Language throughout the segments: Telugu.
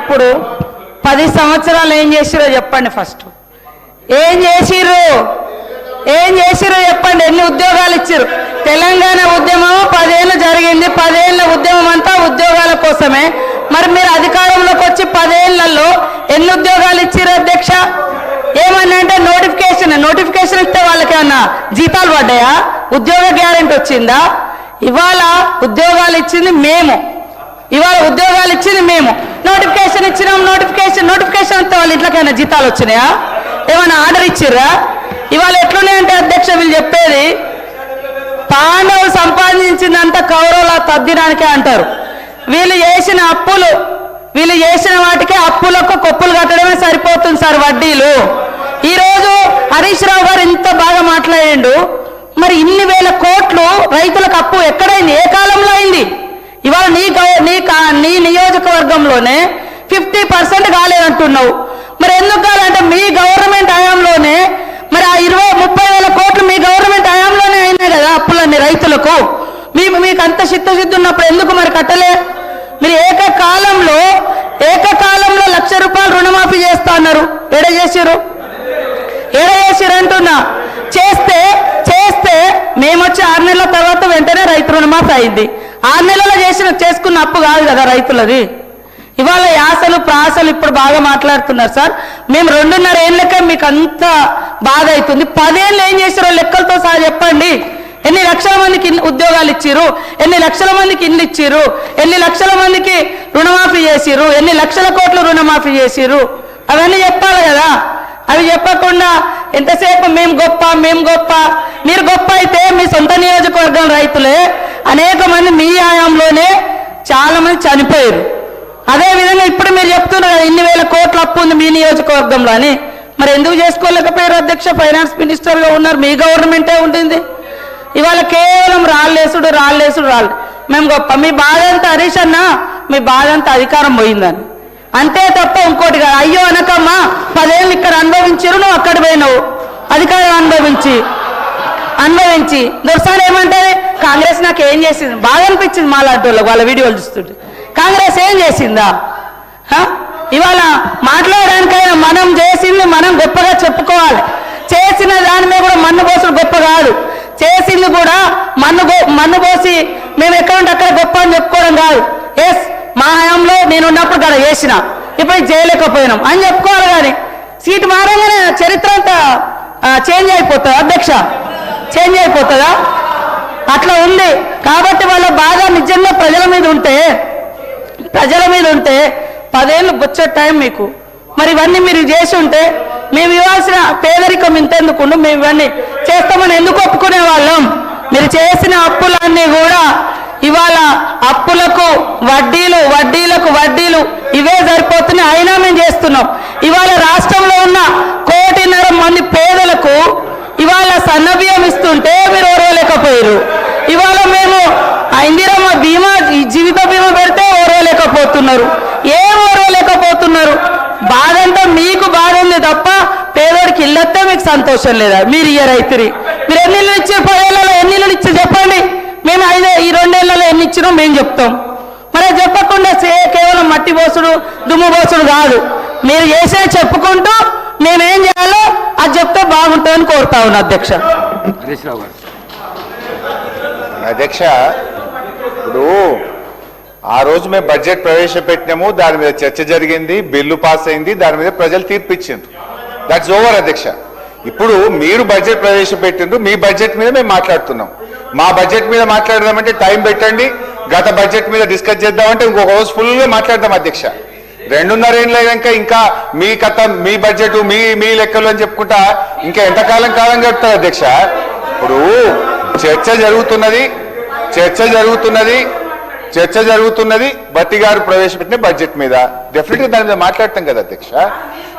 ఉన్నప్పుడు 10 సంవత్సరాలు ఏం చేసిరో చెప్పండి. ఫస్ట్ ఏం చేసిర్రు చెప్పండి. ఎన్ని ఉద్యోగాలు ఇచ్చిర్రు? తెలంగాణ ఉద్యమం 10 ఏళ్ళు జరిగింది. 10 ఏళ్ళ ఉద్యమం అంతా ఉద్యోగాల కోసమే. మరి మీరు అధికారంలోకి వచ్చి 10 ఏళ్లలో ఎన్ని ఉద్యోగాలు ఇచ్చిర్రు అధ్యక్ష? ఏమన్నా అంటే నోటిఫికేషన్ ఇస్తే వాళ్ళకి ఏమన్నా జీతాలు పడ్డాయా? ఉద్యోగ గ్యారెంటీ వచ్చిందా? ఇవాళ ఉద్యోగాలు ఇచ్చింది మేము. నోటిఫికేషన్ ఇచ్చినాం. నోటిఫికేషన్ ఇస్తే వాళ్ళ ఇంట్లోకైనా జీతాలు వచ్చినాయా? ఏమైనా ఆర్డర్ ఇచ్చిర్రా? ఇవాళ ఎట్లున్నాయంటే అధ్యక్ష వీళ్ళు చెప్పేది పాండవులు సంపాదించిందంతా కౌరవుల తద్దినానికే అంటారు. వీళ్ళు చేసిన వాటికే అప్పులకు కొప్పులు కట్టడమే సరిపోతుంది సార్ వడ్డీలు. ఈరోజు హరీష్ రావు గారు ఇంత బాగా మాట్లాడిండు. మరి ఇన్ని వేల కోట్లు రైతులకు అప్పు ఎక్కడైంది? ఏ కాలంలో అయింది? ఇవాళ నీ నియోజకవర్గంలోనే 50% కాలేదంటున్నావు. మరి ఎందుకు కాలంటే మీ గవర్నమెంట్ హయాంలోనే మరి ఆ 20-30 వేల కోట్లు మీ గవర్నమెంట్ హయాంలోనే అయినాయి కదా అప్పులన్నీ రైతులకు. మీకు అంత చిత్తశుద్ధి ఉన్నప్పుడు ఎందుకు మరి కట్టలే? మీరు ఏకకాలంలో 1,00,000 రూపాయలు రుణమాఫీ చేస్తా అన్నారు. ఏడ చేసిరు అంటున్నా. చేస్తే మేము వచ్చి 6 నెలల తర్వాత వెంటనే రైతు రుణమాఫీ అయింది. 6 నెలల్లో చేసుకున్న అప్పు కాదు కదా రైతులది. ఇవాళ యాసలు ప్రాసలు ఇప్పుడు బాగా మాట్లాడుతున్నారు సార్. మేము 2.5 ఏళ్ళకే మీకు అంత బాధ అవుతుంది. 10 ఏళ్ళు ఏం చేసారో లెక్కలతో సహా చెప్పండి. ఎన్ని లక్షల మందికి ఉద్యోగాలు ఇచ్చిర్రు? ఎన్ని లక్షల మందికి ఇల్లు ఇచ్చిర్రు? ఎన్ని లక్షల మందికి రుణమాఫీ చేసిర్రు? ఎన్ని లక్షల కోట్లు రుణమాఫీ చేసిర్రు? అవన్నీ చెప్పాలి కదా. అవి చెప్పకుండా ఎంతసేపు మేము గొప్ప. మీరు గొప్ప అయితే మీ సొంత నియోజకవర్గం రైతులే అనేక మంది మీ హయాంలోనే చాలా మంది చనిపోయారు. అదేవిధంగా ఇప్పుడు మీరు చెప్తున్నారు ఇన్ని వేల కోట్ల అప్పు ఉంది మీ నియోజకవర్గంలో అని. మరి ఎందుకు చేసుకోలేకపోయారు అధ్యక్ష? ఫైనాన్స్ మినిస్టర్గా ఉన్నారు, మీ గవర్నమెంటే ఉంటుంది. ఇవాళ కేవలం రాళ్ళేసుడు. మేము గొప్ప. మీ బాధ అంతా హరీష్ అన్న, మీ బాధ అంతా అధికారం పోయిందని అంతే తప్ప ఇంకోటి కాదు. అయ్యో అనకమ్మా 10 ఏళ్ళు ఇక్కడ అనుభవించారు, నువ్వు అక్కడ పోయినావు అధికారం అనుభవించి దొరసారి ఏమంటే కాంగ్రెస్ నాకు ఏం చేసింది బాగా అనిపించింది. మాలాంటి వాళ్ళ వీడియోలు చూస్తుంటే కాంగ్రెస్ ఏం చేసిందా? ఇవాళ మాట్లాడడానికైనా మనం చేసింది మనం గొప్పగా చెప్పుకోవాలి. చేసిన దాని మీద కూడా మన్ను పోసుడు గొప్ప కాదు. చేసింది కూడా మన్ను పోసి మేము ఎక్కడ ఉంటే అక్కడ గొప్ప అని చెప్పుకోవడం కాదు. ఎస్ మా హయాంలో నేను ఉన్నప్పుడు ఇక్కడ చేసిన, ఇప్పుడు చేయలేకపోయినాం అని చెప్పుకోవాలి. కానీ సీటు మారంగానే చరిత్ర అంతా చేంజ్ అయిపోతుందా అధ్యక్ష? చేంజ్ అయిపోతుందా? అట్లా ఉంది. కాబట్టి వాళ్ళ బాధ నిజంగా ప్రజల మీద ఉంటే 10 ఏళ్ళు వచ్చే టైం మీకు. మరి ఇవన్నీ మీరు చేసి ఉంటే మేము ఇవ్వాల్సిన పేదరికం ఇంతెందుకుండు, మేము ఇవన్నీ చేస్తామని ఎందుకు ఒప్పుకునే వాళ్ళం? మీరు చేసిన అప్పులన్నీ కూడా ఇవాళ అప్పులకు వడ్డీలు ఇవే సరిపోతున్నాయి. అయినా మేము చేస్తున్నాం. ఇవాళ రాష్ట్రంలో ఉన్న 1.5 కోటి పేదలకు ఇవాళ సన్నబియ్యం ఇస్తుంటే మీరు ఓర్వలేకపోయారు. ఇవాళ మేము ఇందిరమ్మ బీమా జీవిత బీమా పెడితే ఓర్వలేకపోతున్నారు. ఏం ఓర్వలేకపోతున్నారు? బాధంతా మీకు బాధ ఉంది తప్ప పేదోడికి ఇల్లొస్తే మీకు సంతోషం లేదా? మీరు ఇయ్యరైతురి. మీరు ఎన్ని ఇళ్ళు ఇచ్చారు? 10 ఏళ్లలో ఎన్ని ఇళ్ళు ఇచ్చారు చెప్పండి. మేము ఈ 2 ఏళ్లలో ఎన్ని ఇచ్చినాం మేము చెప్తాం. మరి చెప్పకుండా కేవలం మట్టి పోసుడు దుమ్ము పోసుడు కాదు. మీరు చేసే చెప్పుకుంటూ మేమేం చేయాలో అది చెప్తే బాగుంటుందని కోరుతా ఉన్నా అధ్యక్ష. అధ్యక్ష, ఇప్పుడు ఆ రోజు మేము బడ్జెట్ ప్రవేశపెట్టినాము, దాని మీద చర్చ జరిగింది, బిల్లు పాస్ అయింది, దాని మీద ప్రజలు తీర్పు ఇచ్చిండ్రు. దట్స్ ఓవర్ అధ్యక్ష. ఇప్పుడు మీరు బడ్జెట్ ప్రవేశపెట్టిండ్రు, మీ బడ్జెట్ మీద మేము మాట్లాడుతున్నాం. మా బడ్జెట్ మీద మాట్లాడదామంటే టైం పెట్టండి, గత బడ్జెట్ మీద డిస్కస్ చేద్దామంటే ఇంకొక రోజు ఫుల్గా మాట్లాడదాం అధ్యక్ష. 2.5 ఏళ్ళు అయ్యాక ఇంకా మీ కథ, మీ బడ్జెట్, మీ లెక్కలు అని చెప్పుకుంటా ఇంకా ఎంతకాలం గడుపుతారు అధ్యక్ష? ఇప్పుడు చర్చ జరుగుతున్నది బట్టి గారు ప్రవేశపెట్టిన బడ్జెట్ మీద. డెఫినెట్గా దాని మీద మాట్లాడతాం కదా అధ్యక్ష.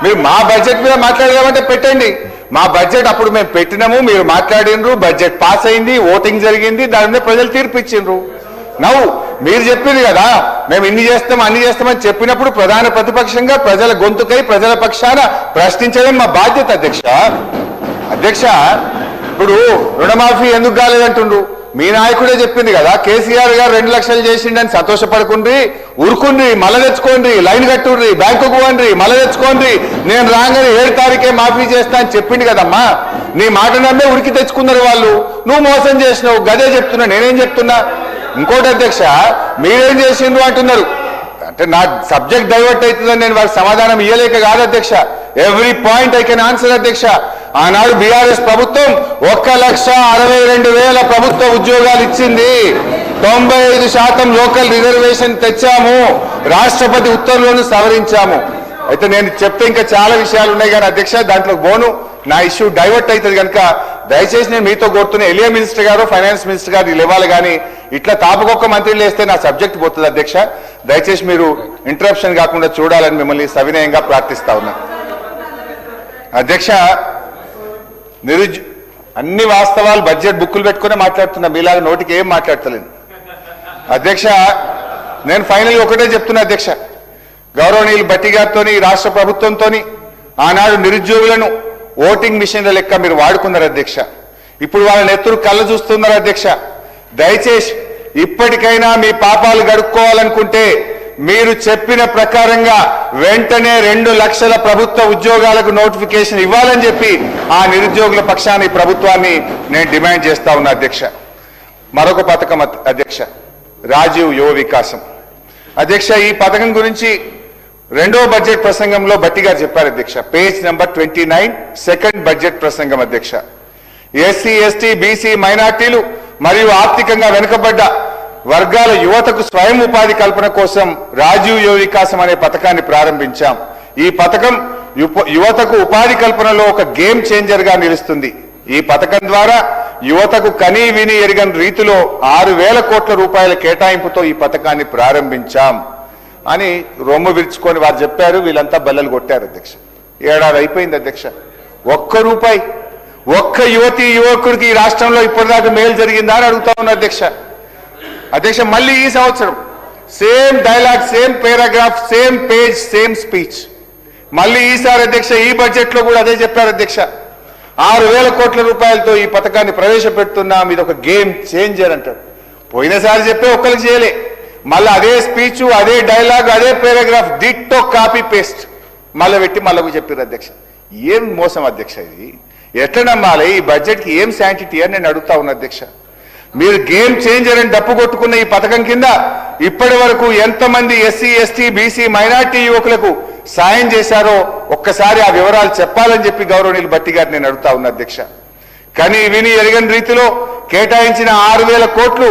మీరు మా బడ్జెట్ మీద మాట్లాడదామంటే పెట్టండి. మా బడ్జెట్ అప్పుడు మేము పెట్టినాము, మీరు మాట్లాడినరు, బడ్జెట్ పాస్ అయింది, ఓటింగ్ జరిగింది, దాని మీద ప్రజలు తీర్పు ఇచ్చిండ్రు. నవ్వు మీరు చెప్పింది కదా మేము ఇన్ని చేస్తాం అన్ని చేస్తామని చెప్పినప్పుడు ప్రధాన ప్రతిపక్షంగా ప్రజల గొంతుకై ప్రజల పక్షాన ప్రశ్నించడం మా బాధ్యత అధ్యక్ష. ఇప్పుడు రుణమాఫీ ఎందుకు కాలేదంటుండ్రు? మీ నాయకుడే చెప్పింది కదా, కేసీఆర్ గారు 2 లక్షలు చేసిండని సంతోషపడుకుండ్రి, ఉరుకుండ్రి మళ్ళా తెచ్చుకోండి, లైన్ కట్టుర్రి, బ్యాంకుకు పోండి, మళ్ళా తెచ్చుకోండి, నేను రాగానే 7 తారీఖే మాఫీ చేస్తా అని చెప్పింది కదమ్మా. నీ మాట నమ్మే ఉరికి తెచ్చుకున్నారు వాళ్ళు. నువ్వు మోసం చేసినావు, గదే చెప్తున్నా. నేనేం చెప్తున్నా? ఇంకోటి అధ్యక్ష, మీరేం చేసిండ్రు అంటున్నారు. అంటే నా సబ్జెక్ట్ డైవర్ట్ అవుతుందని నేను వారికి సమాధానం ఇయ్యలేక కాదు అధ్యక్ష. Every point I can answer అధ్యక్ష. ఆనాడు బీఆర్ఎస్ ప్రభుత్వం 1,62,000 ప్రభుత్వ ఉద్యోగాలు ఇచ్చింది. 95% లోకల్ రిజర్వేషన్ తెచ్చాము. రాష్ట్రపతి ఉత్తర్వులను సవరించాము. అయితే నేను చెప్తే ఇంకా చాలా విషయాలు ఉన్నాయి కానీ అధ్యక్ష, దాంట్లో బోను నా ఇష్యూ డైవర్ట్ అవుతుంది కనుక దయచేసి నేను మీతో కోరుతున్న ఎలియా మినిస్టర్ గారు, ఫైనాన్స్ మినిస్టర్ గారు వీళ్ళు ఇవ్వాలి. కానీ ఇట్లా తాపకొక్క మంత్రులు వేస్తే నా సబ్జెక్ట్ పోతుంది అధ్యక్ష. దయచేసి మీరు ఇంటరప్షన్ కాకుండా చూడాలని మిమ్మల్ని సవినయంగా ప్రార్థిస్తా ఉన్నా అధ్యక్ష. అన్ని వాస్తవాలు బడ్జెట్ బుక్కులు పెట్టుకునే మాట్లాడుతున్నా, మీలాగా నోటికి ఏం మాట్లాడతలేను అధ్యక్ష. నేను ఫైనల్ ఒకటే చెప్తున్నా అధ్యక్ష, గౌరవనీయులు భట్టి గారితో, రాష్ట్ర ప్రభుత్వంతో ఆనాడు నిరుద్యోగులను ఓటింగ్ మిషన్ల లెక్క మీరు వాడుకున్నారు అధ్యక్ష. ఇప్పుడు వాళ్ళ నెత్తురు కళ్ళ చూస్తున్నారు అధ్యక్ష. దయచేసి ఇప్పటికైనా మీ పాపాలు గడుక్కోవాలనుకుంటే మీరు చెప్పిన ప్రకారంగా వెంటనే 2 లక్షల ప్రభుత్వ ఉద్యోగాలకు నోటిఫికేషన్ ఇవ్వాలని చెప్పి ఆ నిరుద్యోగుల పక్షాన్ని ప్రభుత్వాన్ని నేను డిమాండ్ చేస్తా ఉన్నా అధ్యక్ష. మరొక పథకం అధ్యక్ష, రాజీవ్ యువ వికాసం అధ్యక్ష. ఈ పథకం గురించి 2వ బడ్జెట్ ప్రసంగంలో భట్టి గారు చెప్పారు అధ్యక్ష. పేజ్ నెంబర్ 29 సెకండ్ బడ్జెట్ ప్రసంగం అధ్యక్ష. ఎస్సీ, ఎస్టీ, బీసీ, మైనార్టీలు మరియు ఆర్థికంగా వెనుకబడ్డ వర్గాల యువతకు స్వయం ఉపాధి కల్పన కోసం రాజీవ్ యువ వికాసం అనే పథకాన్ని ప్రారంభించాం. ఈ పథకం యువతకు ఉపాధి కల్పనలో ఒక గేమ్ చేంజర్ గా నిలుస్తుంది. ఈ పథకం ద్వారా యువతకు కనీ విని ఎరగని రీతిలో 6,000 కోట్ల రూపాయల కేటాయింపుతో ఈ పథకాన్ని ప్రారంభించాం అని రొమ్ము విరుచుకొని వారు చెప్పారు. వీళ్ళంతా బల్లలు కొట్టారు అధ్యక్ష. 7 ఏడాది అయిపోయింది అధ్యక్ష. 1 రూపాయి ఒక్క యువతి యువకుడికి ఈ రాష్ట్రంలో ఇప్పటిదాకా మేలు జరిగిందా అని అడుగుతా ఉన్నా అధ్యక్ష. అధ్యక్ష, మళ్ళీ ఈ సంవత్సరం same dialogue, same paragraph, same page, same speech. మళ్ళీ ఈసారి అధ్యక్ష ఈ బడ్జెట్ లో కూడా అదే చెప్పారు అధ్యక్ష. 6,000 కోట్ల రూపాయలతో ఈ పథకాన్ని ప్రవేశపెడుతున్నాం, ఇది ఒక గేమ్ చేంజర్ అంటారు. పోయినసారి చెప్పే ఒక్కరికి చేయలే, మళ్ళీ అదే స్పీచ్, అదే డైలాగ్, అదే పారాగ్రాఫ్ డిట్టో కాపీ పేస్ట్ మళ్ళీ పెట్టి మళ్ళీ చెప్పారు అధ్యక్ష. ఏం మోసం అధ్యక్ష ఇది? ఎట్లా నమ్మాలి? ఈ బడ్జెట్కి ఏం శాంటిటీ అని నేను అడుగుతా ఉన్నా అధ్యక్ష. మీరు గేమ్ చేంజర్ అని డప్పు కొట్టుకున్న ఈ పథకం కింద ఇప్పటి వరకు ఎంతమంది ఎస్సీ, ఎస్టీ, బీసీ, మైనార్టీ యువకులకు సాయం చేశారో ఒక్కసారి ఆ వివరాలు చెప్పాలని చెప్పి గౌరవనీయులు భట్టి గారిని నేను అడుగుతా ఉన్నా అధ్యక్ష. కానీ విని ఎరగని రీతిలో కేటాయించిన 6,000 కోట్లు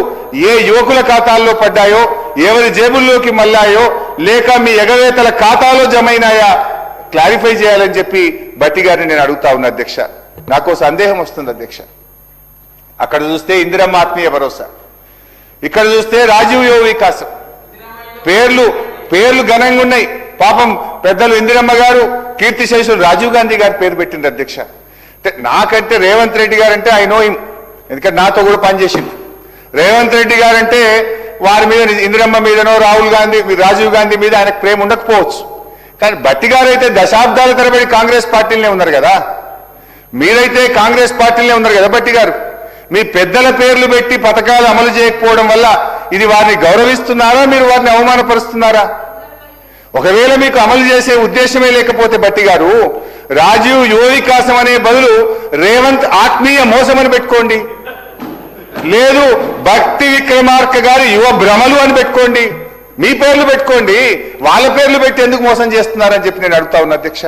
ఏ యువకుల ఖాతాల్లో పడ్డాయో, ఎవరి జేబుల్లోకి మళ్ళాయో, లేక మీ ఎగవేతల ఖాతాలో జమైనాయా క్లారిఫై చేయాలని చెప్పి భట్టి గారిని నేను అడుగుతా ఉన్నా అధ్యక్ష. నాకు సందేహం వస్తుంది అధ్యక్ష. అక్కడ చూస్తే ఇందిరమ్మ ఆత్మీయ భరోసా, ఇక్కడ చూస్తే రాజీవ్ యువ వికాసం. పేర్లు ఘనంగా ఉన్నాయి. పాపం పెద్దలు ఇందిరమ్మ గారు, కీర్తిశేషులు రాజీవ్ గాంధీ గారి పేరు పెట్టింది అధ్యక్ష. నాకంటే రేవంత్ రెడ్డి గారు అంటే ఐ నో హిమ్, ఎందుకంటే నాతో కూడా పనిచేసింది. రేవంత్ రెడ్డి గారు అంటే వారి మీద, ఇందిరమ్మ మీదనో రాజీవ్ గాంధీ మీద ఆయనకు ప్రేమ ఉండకపోవచ్చు. కానీ భట్టి గారు అయితే దశాబ్దాల తరబడి కాంగ్రెస్ పార్టీలనే ఉన్నారు కదా. మీరైతే కాంగ్రెస్ పార్టీలనే ఉన్నారు కదా భట్టి గారు. మీ పెద్దల పేర్లు పెట్టి పథకాలు అమలు చేయకపోవడం వల్ల ఇది వారిని గౌరవిస్తున్నారా, మీరు వారిని అవమానపరుస్తున్నారా? ఒకవేళ మీకు అమలు చేసే ఉద్దేశమే లేకపోతే భట్టి గారు, రాజీవ్ యువ వికాసం అనే బదులు రేవంత్ ఆత్మీయ మోసం అని పెట్టుకోండి, లేదు భక్తి విక్రమార్క గారి యువ భ్రమలు అని పెట్టుకోండి. మీ పేర్లు పెట్టుకోండి, వాళ్ళ పేర్లు పెట్టి ఎందుకు మోసం చేస్తున్నారని చెప్పి నేను అడుగుతా ఉన్నా అధ్యక్ష.